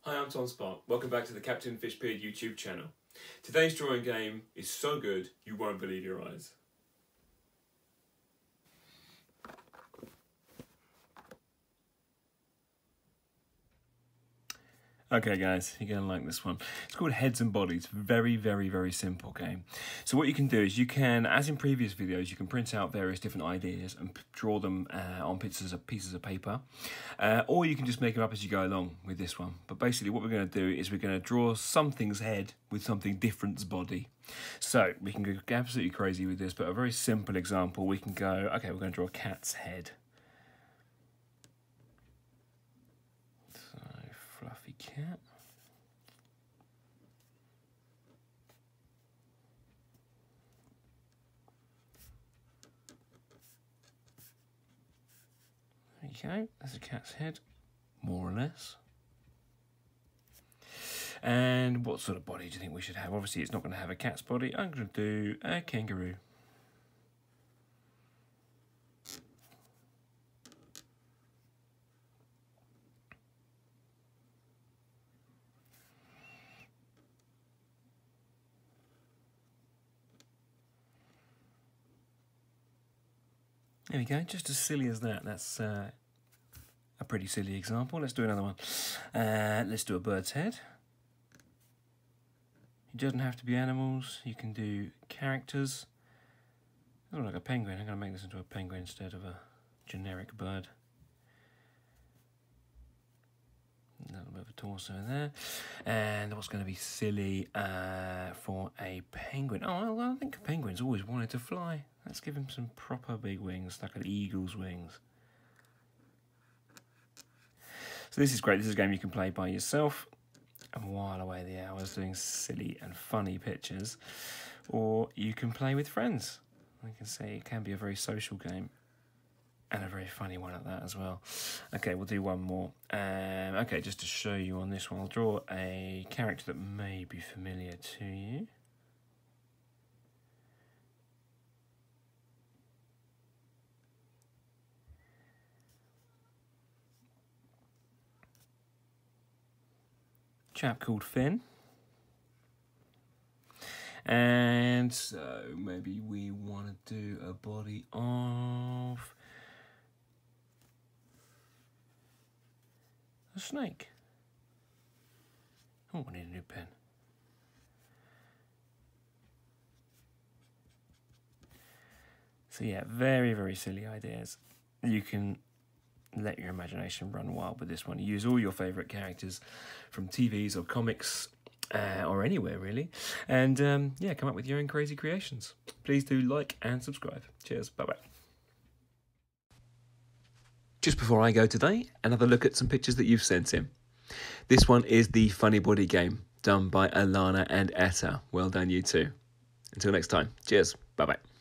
Hi, I'm Tom Sparke. Welcome back to the Captain Fishbeard YouTube channel. Today's drawing game is so good you won't believe your eyes. Okay guys, you're going to like this one. It's called Heads and Bodies. Very, very, very simple game. So what you can do is you can, as in previous videos, you can print out various different ideas and draw them on pieces of paper. Or you can just make them up as you go along with this one. But basically what we're going to do is we're going to draw something's head with something different's body. So we can go absolutely crazy with this, but a very simple example, we can go, okay, we're going to draw a cat's head. Fluffy cat. There you go, that's a cat's head, more or less. And what sort of body do you think we should have? Obviously it's not going to have a cat's body. I'm going to do a kangaroo. There we go, just as silly as that. That's a pretty silly example. Let's do another one. Let's do a bird's head. It doesn't have to be animals. You can do characters. Oh, like a penguin. I'm going to make this into a penguin instead of a generic bird. A little bit of a torso there. And what's going to be silly for a penguin? Oh, well, I think penguins always wanted to fly. Let's give him some proper big wings, like an eagle's wings. So this is great. This is a game you can play by yourself and while away the hours doing silly and funny pictures. Or you can play with friends. I can say it can be a very social game. And a very funny one at that as well. Okay, we'll do one more. Okay, just to show you on this one, I'll draw a character that may be familiar to you. Chap called Finn. And so maybe we want to do a body of a snake. Oh, I need a new pen. So yeah, very, very silly ideas. You can let your imagination run wild with this one. You use all your favourite characters from TVs or comics or anywhere really. And yeah, come up with your own crazy creations. Please do like and subscribe. Cheers, bye-bye. Just before I go today, another look at some pictures that you've sent in. This one is the Funny Body game done by Alana and Esse. Well done you two. Until next time, cheers, bye-bye.